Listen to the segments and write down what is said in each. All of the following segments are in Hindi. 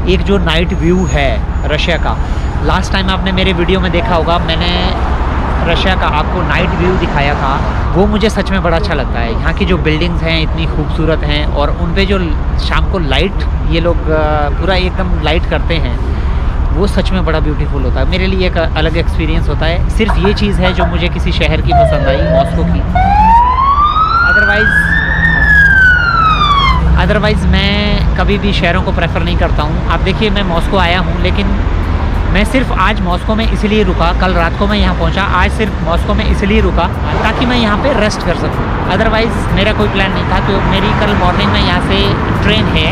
एक जो नाइट व्यू है रशिया का, लास्ट टाइम आपने मेरे वीडियो में देखा होगा, मैंने रशिया का आपको नाइट व्यू दिखाया था, वो मुझे सच में बड़ा अच्छा लगता है। यहाँ की जो बिल्डिंग्स हैं इतनी खूबसूरत हैं, और उन पे जो शाम को लाइट ये लोग पूरा एकदम लाइट करते हैं, वो सच में बड़ा ब्यूटीफुल होता है। मेरे लिए एक अलग एक्सपीरियंस होता है। सिर्फ ये चीज़ है जो मुझे किसी शहर की पसंद आई, मॉस्को की। अदरवाइज़ मैं कभी भी शहरों को प्रेफर नहीं करता हूँ। आप देखिए, मैं मॉस्को आया हूँ, लेकिन मैं सिर्फ आज मॉस्को में इसलिए रुका, कल रात को मैं यहाँ पहुँचा, आज सिर्फ मॉस्को में इसलिए रुका ताकि मैं यहाँ पे रेस्ट कर सकूँ। अदरवाइज़ मेरा कोई प्लान नहीं था। तो मेरी कल मॉर्निंग में यहाँ से ट्रेन है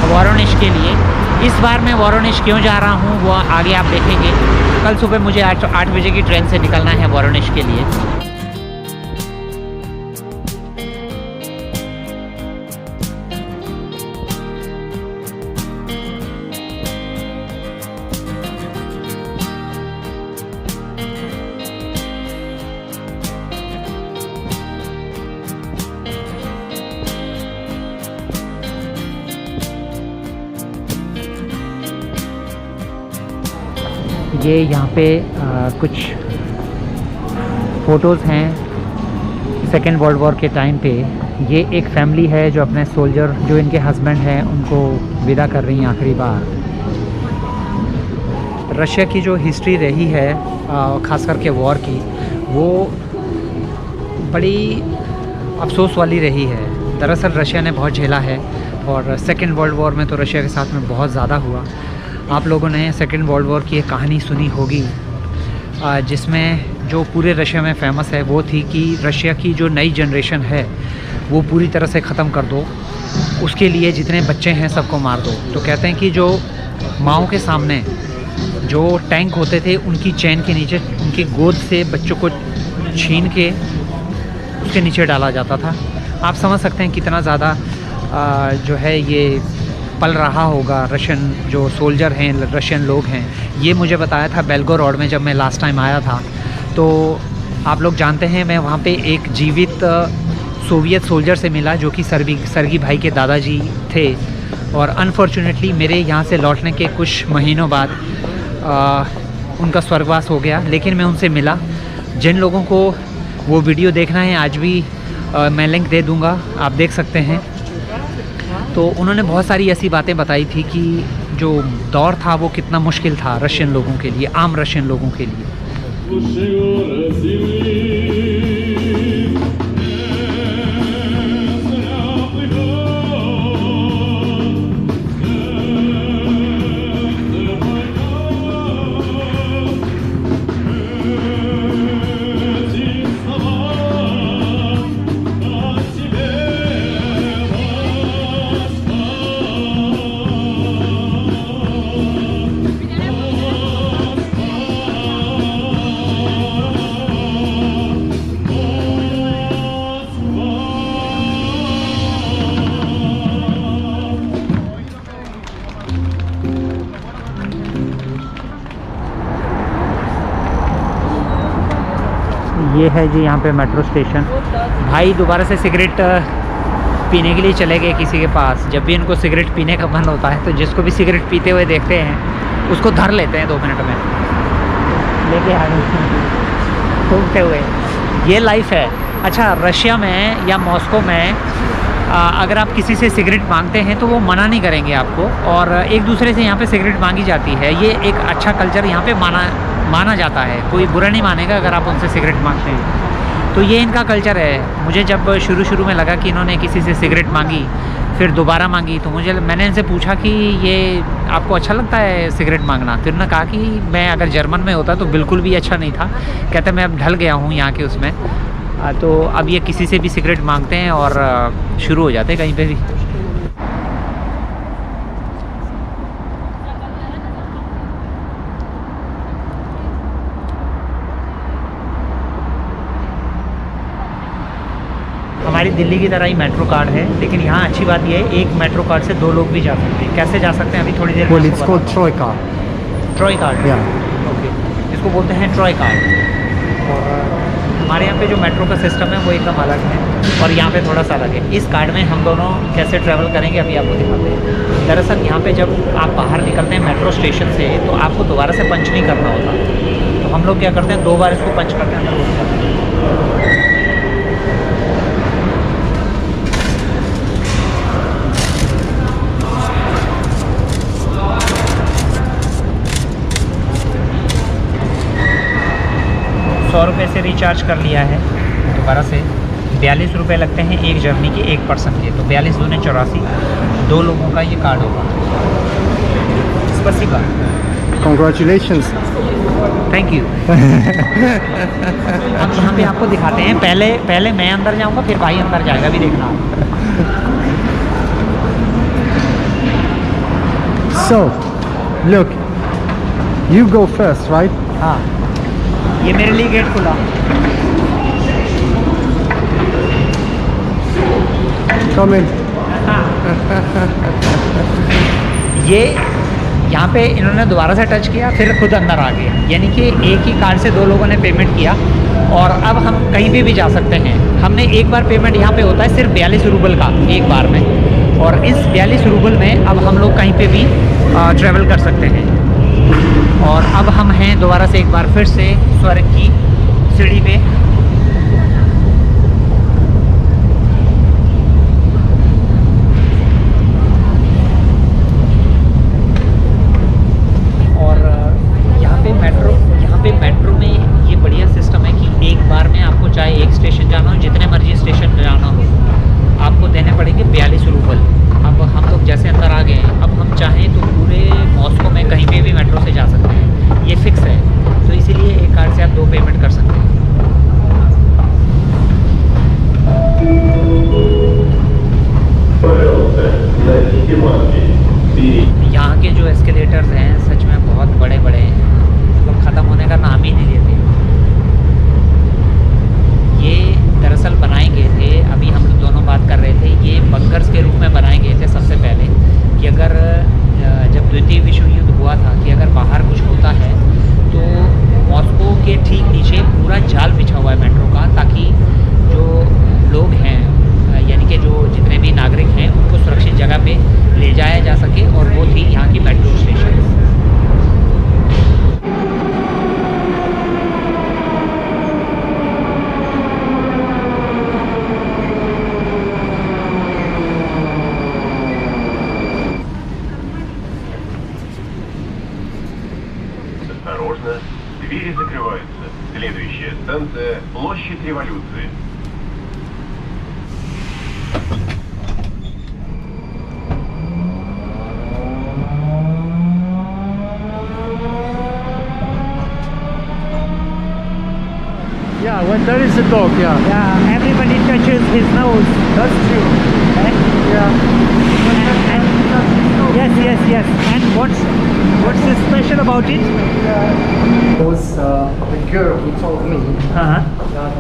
वोरोनिश के लिए। इस बार मैं वोरोनिश क्यों जा रहा हूँ वो आगे आप देखेंगे। कल सुबह मुझे 8 बजे की ट्रेन से निकलना है वोरोनिश के लिए। ये यहाँ पे कुछ फ़ोटोज़ हैं सेकेंड वर्ल्ड वॉर के टाइम पे। ये एक फैमिली है जो अपने सोल्जर, जो इनके हस्बैंड हैं, उनको विदा कर रही हैं आखिरी बार। रशिया की जो हिस्ट्री रही है ख़ास करके वॉर की, वो बड़ी अफसोस वाली रही है। दरअसल रशिया ने बहुत झेला है, और सेकेंड वर्ल्ड वॉर में तो रशिया के साथ में बहुत ज़्यादा हुआ। आप लोगों ने सेकेंड वर्ल्ड वॉर की एक कहानी सुनी होगी, जिसमें जो पूरे रशिया में फ़ेमस है वो थी कि रशिया की जो नई जनरेशन है वो पूरी तरह से ख़त्म कर दो, उसके लिए जितने बच्चे हैं सबको मार दो। तो कहते हैं कि जो माओ के सामने जो टैंक होते थे, उनकी चैन के नीचे, उनकी गोद से बच्चों को छीन के उसके नीचे डाला जाता था। आप समझ सकते हैं कितना ज़्यादा जो है ये पल रहा होगा रशियन जो सोल्जर हैं, रशियन लोग हैं। ये मुझे बताया था बेल्गोरोड में जब मैं लास्ट टाइम आया था। तो आप लोग जानते हैं, मैं वहाँ पे एक जीवित सोवियत सोल्जर से मिला जो कि सर्गी भाई के दादाजी थे। और अनफॉर्चुनेटली मेरे यहाँ से लौटने के कुछ महीनों बाद उनका स्वर्गवास हो गया। लेकिन मैं उनसे मिला। जिन लोगों को वो वीडियो देखना है, आज भी मैं लिंक दे दूँगा, आप देख सकते हैं। तो उन्होंने बहुत सारी ऐसी बातें बताई थी कि जो दौर था वो कितना मुश्किल था रशियन लोगों के लिए, आम रशियन लोगों के लिए। ये है जी यहाँ पे मेट्रो स्टेशन। भाई दोबारा से सिगरेट पीने के लिए चले गए किसी के पास। जब भी इनको सिगरेट पीने का मन होता है तो जिसको भी सिगरेट पीते हुए देखते हैं उसको धर लेते हैं 2 मिनट में, लेके आ गए घूमते हुए। ये लाइफ है। अच्छा, रशिया में या मॉस्को में अगर आप किसी से सिगरेट मांगते हैं तो वो मना नहीं करेंगे आपको, और एक दूसरे से यहाँ पे सिगरेट मांगी जाती है। ये एक अच्छा कल्चर यहाँ पे माना जाता है। कोई बुरा नहीं मानेगा अगर आप उनसे सिगरेट मांगते हैं। तो ये इनका कल्चर है। मुझे जब शुरू में लगा कि इन्होंने किसी से सिगरेट मांगी, फिर दोबारा मांगी, तो मैंने इनसे पूछा कि ये आपको अच्छा लगता है सिगरेट मांगना? तो उन्होंने कहा कि मैं अगर जर्मन में होता तो बिल्कुल भी अच्छा नहीं था। कहते मैं अब ढल गया हूँ यहाँ के उसमें। तो अब ये किसी से भी सिगरेट मांगते हैं और शुरू हो जाते हैं कहीं पे भी। हमारी दिल्ली की तरह ही मेट्रो कार्ड है, लेकिन यहाँ अच्छी बात यह है एक मेट्रो कार्ड से 2 लोग भी जा सकते हैं। कैसे जा सकते हैं अभी थोड़ी देर में इसको ट्रॉय कार्ड ओके, इसको बोलते हैं ट्रॉय कार्ड। और हमारे यहाँ पे जो मेट्रो का सिस्टम है वो एकदम अलग है और यहाँ पे थोड़ा सा अलग है। इस कार्ड में हम दोनों कैसे ट्रैवल करेंगे अभी आपको दिखाते हैं। दरअसल यहाँ पे जब आप बाहर निकलते हैं मेट्रो स्टेशन से तो आपको दोबारा से पंच नहीं करना होता। तो हम लोग क्या करते हैं, 2 बार इसको पंच करते हैं, अंदर घुस जाते हैं। ₹100 से रिचार्ज कर लिया है दोबारा से। 42 रुपये लगते हैं एक जर्नी के, 1 पर्सन के। तो 42 दूने 84, 2 लोगों का ये कार्ड होगा। स्पसिबा। Congratulations. Thank you. अब यहाँ पे आपको दिखाते हैं, पहले मैं अंदर जाऊँगा फिर भाई अंदर जाएगा, भी देखना। So, look, you go first, right? हाँ, ये मेरे लिए गेट खुला। Come in. ये यहाँ पे इन्होंने दोबारा से टच किया, फिर खुद अंदर आ गए। यानी कि एक ही कार्ड से 2 लोगों ने पेमेंट किया और अब हम कहीं भी जा सकते हैं। हमने एक बार पेमेंट यहाँ पे होता है सिर्फ 42 रूबल का एक बार में, और इस 42 रूबल में अब हम लोग कहीं पे भी ट्रैवल कर सकते हैं। और अब हम हैं दोबारा से एक बार फिर से स्वर्ग की सीढ़ी पे। और यहाँ पे मेट्रो में ये बढ़िया सिस्टम है कि एक बार में आपको चाहे एक स्टेशन जाना हो, जितने मर्जी स्टेशन जाना हो, आपको देने पड़ेंगे 42 रूबल। अब हम लोग जैसे अंदर आ गए हैं, अब हम चाहें तो पूरे मॉस्को में कहीं पे भी मेट्रो से जा सकते हैं, ये फिक्स है। तो इसीलिए एक कार्ड से आप 2 पेमेंट कर सकते हैं। यहाँ के जो एस्केलेटर्स हैं सच में बहुत बड़े बड़े हैं, मतलब ख़त्म होने का नाम ही नहीं लेते। ये दरअसल बनाए गए थे, अभी हम लोग दोनों बात कर रहे थे, ये बंकर्स के रूप में बनाए गए थे सबसे पहले, कि अगर जब द्वितीय विश्व युद्ध हुआ था कि अगर बाहर कुछ होता है तो मॉस्को के ठीक नीचे पूरा जाल बिछा हुआ है मेट्रो का, ताकि जो लोग हैं यानी कि जो जितने भी नागरिक हैं उनको सुरक्षित जगह पे ले जाया जा सके, और वो थी यहाँ की metro station. Осторожно, двери закрываются. Следующая станция – Площадь Революции. Yeah, when there is a dog, yeah. Yeah, everybody touches his nose. That's true. Yeah. Yes. And what's so special about it? It was the girl who told me Uh-huh. that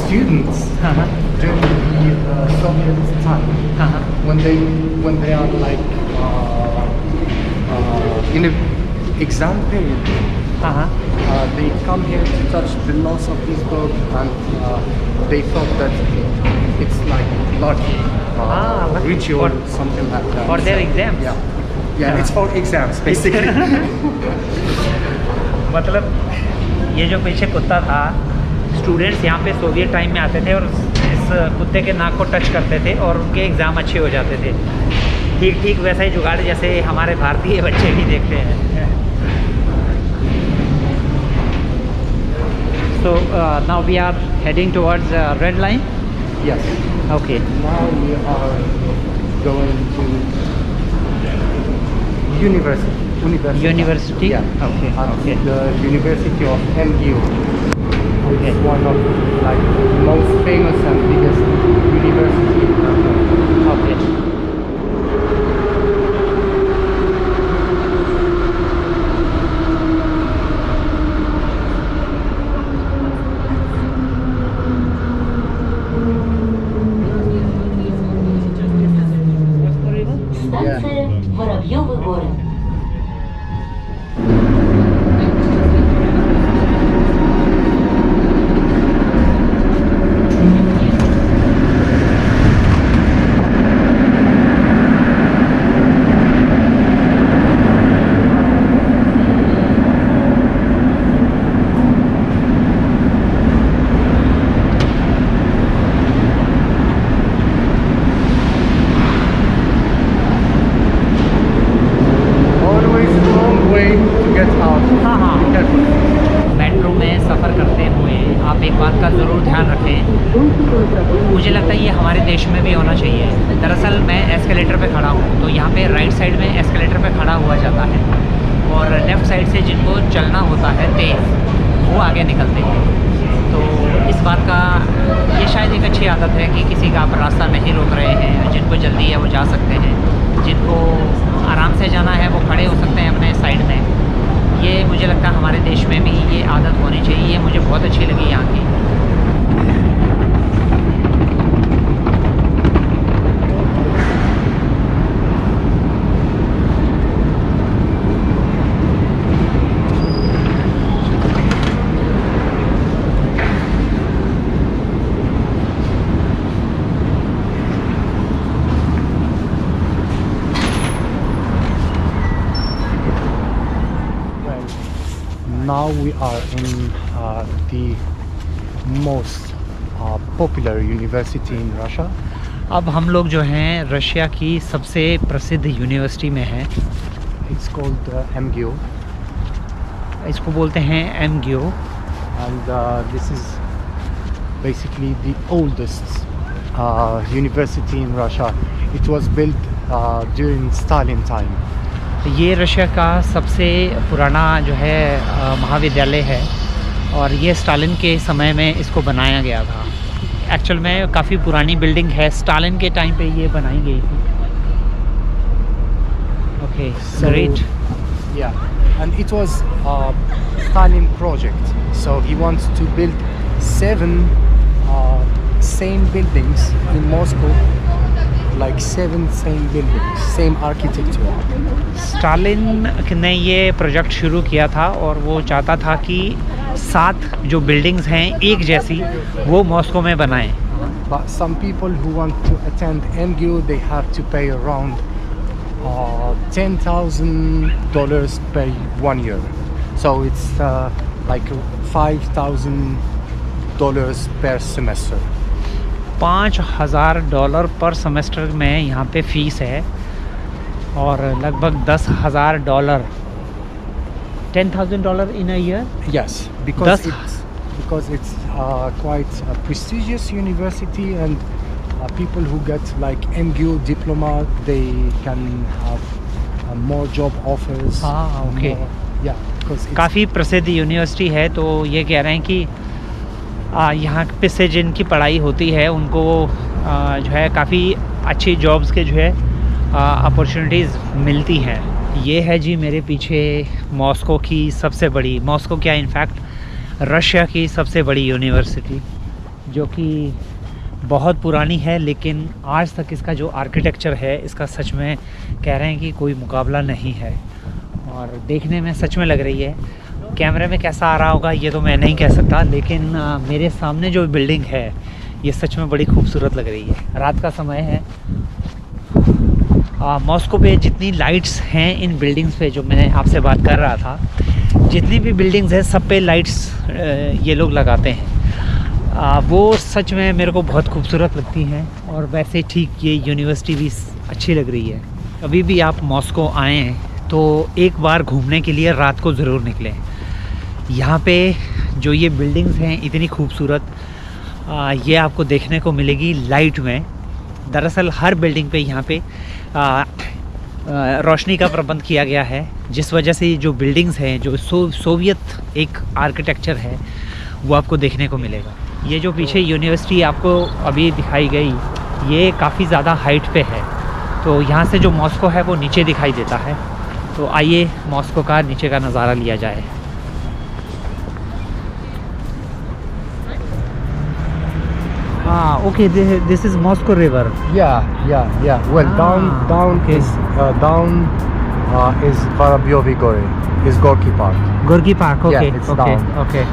students Uh-huh. during the Soviet time, Uh-huh. when they are like in an exam period, Uh-huh. they come here to touch the nose of this dog, and they thought that it's like lucky lucky. ritual or something like that. For their exams? Yeah, it's for exams basically. मतलब ये जो पीछे कुत्ता था, स्टूडेंट्स यहाँ पे सोवियत टाइम में आते थे और इस कुत्ते के नाक को टच करते थे और उनके एग्ज़ाम अच्छे हो जाते थे। ठीक वैसा ही जुगाड़ जैसे हमारे भारतीय बच्चे भी देखते हैं। So now we are heading towards red line. Yes. Okay. Now we are going to university. University? Yeah. Okay. At Okay. the University of MU. Okay. It's one of like most famous and biggest university. Okay. Станция Воробьёвы город. get out हाँ। carefully. मेट्रो में सफ़र करते हुए आप एक बात का ज़रूर ध्यान रखें, मुझे लगता है ये हमारे देश में भी होना चाहिए। दरअसल मैं एस्केलेटर पे खड़ा हूँ, तो यहाँ पे राइट साइड में एस्केलेटर पे खड़ा हुआ जाता है और लेफ़्ट साइड से जिनको चलना होता है तेज़, वो आगे निकलते हैं। तो इस बात का ये शायद एक अच्छी आदत है कि किसी का आप रास्ता नहीं रोक रहे हैं, जिनको जल्दी है वो जा सकते हैं, जिनको आराम से जाना है वो खड़े हो सकते हैं अपने साइड में। ये मुझे लगता है हमारे देश में भी ये आदत होनी चाहिए, ये मुझे बहुत अच्छी लगी यहाँ की। Now we are in the most popular university in Russia. अब हम लोग जो हैं रशिया की सबसे प्रसिद्ध यूनिवर्सिटी में हैं। It's called MGU, इसको बोलते हैं MGU। and this is basically the oldest university in Russia. It was built during Stalin time. ये रशिया का सबसे पुराना जो है महाविद्यालय है और ये स्टालिन के समय में इसको बनाया गया था। एक्चुअल में काफ़ी पुरानी बिल्डिंग है, स्टालिन के टाइम पे ये बनाई गई थी। Okay, great. Yeah, and it was a Stalin project. So he wants to build 7 same buildings in Moscow, like 7 same buildings, same architecture. Stalin ने ये प्रोजेक्ट शुरू किया था और वो चाहता था कि 7 जो बिल्डिंग्स हैं एक जैसी वो मॉस्को में बनाएं। But some people who want to attend MGU, they have to pay around $10,000 per 1 year. So it's like $5,000 per semester. $5,000 पर सेमेस्टर में यहाँ पे फ़ीस है और लगभग $10,000 $10,000 in a year। Yes, because That's- it's quite a prestigious university, and people who get like MGU diploma, they can have more job offers. okay. Yeah, because it's काफ़ी प्रसिद्ध यूनिवर्सिटी है, तो ये कह रहे हैं कि यहाँ पे से जिनकी पढ़ाई होती है उनको जो है काफ़ी अच्छी जॉब्स के जो है अपॉर्चुनिटीज़ मिलती हैं। ये है जी मेरे पीछे मॉस्को की सबसे बड़ी, मॉस्को क्या इनफैक्ट रशिया की सबसे बड़ी यूनिवर्सिटी, जो कि बहुत पुरानी है, लेकिन आज तक इसका जो आर्किटेक्चर है इसका सच में कह रहे हैं कि कोई मुकाबला नहीं है और देखने में सच में लग रही है। कैमरे में कैसा आ रहा होगा ये तो मैं नहीं कह सकता, लेकिन मेरे सामने जो बिल्डिंग है ये सच में बड़ी खूबसूरत लग रही है। रात का समय है। मॉस्को पे जितनी लाइट्स हैं इन बिल्डिंग्स पे, जो मैंने आपसे बात कर रहा था, जितनी भी बिल्डिंग्स हैं सब पे लाइट्स ये लोग लगाते हैं। वो सच में मेरे को बहुत खूबसूरत लगती हैं और वैसे ठीक ये यूनिवर्सिटी भी अच्छी लग रही है। कभी भी आप मॉस्को आएँ तो एक बार घूमने के लिए रात को ज़रूर निकलें। यहाँ पे जो ये बिल्डिंग्स हैं इतनी खूबसूरत, ये आपको देखने को मिलेगी लाइट में। दरअसल हर बिल्डिंग पे यहाँ पे रोशनी का प्रबंध किया गया है, जिस वजह से जो बिल्डिंग्स हैं, जो सोवियत एक आर्किटेक्चर है, वो आपको देखने को मिलेगा। ये जो पीछे यूनिवर्सिटी आपको अभी दिखाई गई, ये काफ़ी ज़्यादा हाइट पे है, तो यहाँ से जो मॉस्को है वो नीचे दिखाई देता है। तो आइए मॉस्को का नीचे का नज़ारा लिया जाए। Okay, this is Moscow River. Yeah. Well, down okay. is Vorobyovo Gory, is Gorky Park. Gorky Park, okay. Yeah, it's okay, down. okay.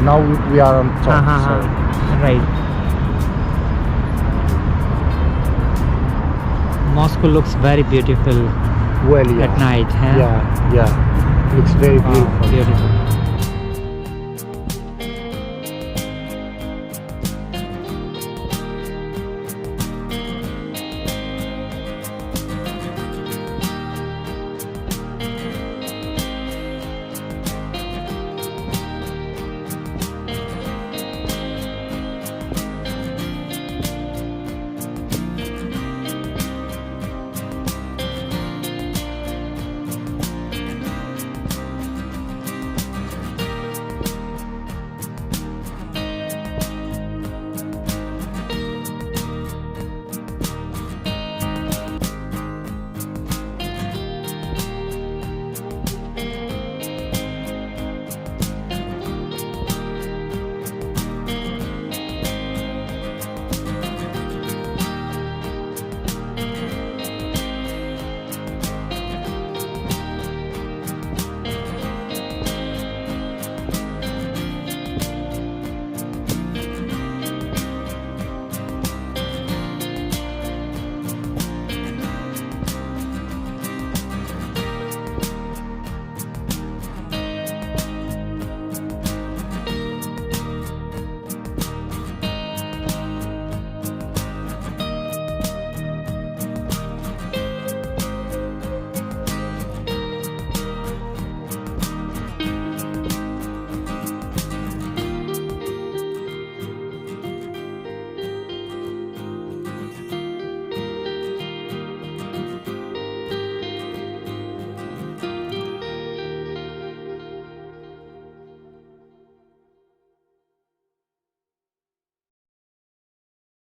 Now we are on top. So. Right. Moscow looks very beautiful Well, yeah. at night, huh? Yeah. Looks very beautiful. Beautiful.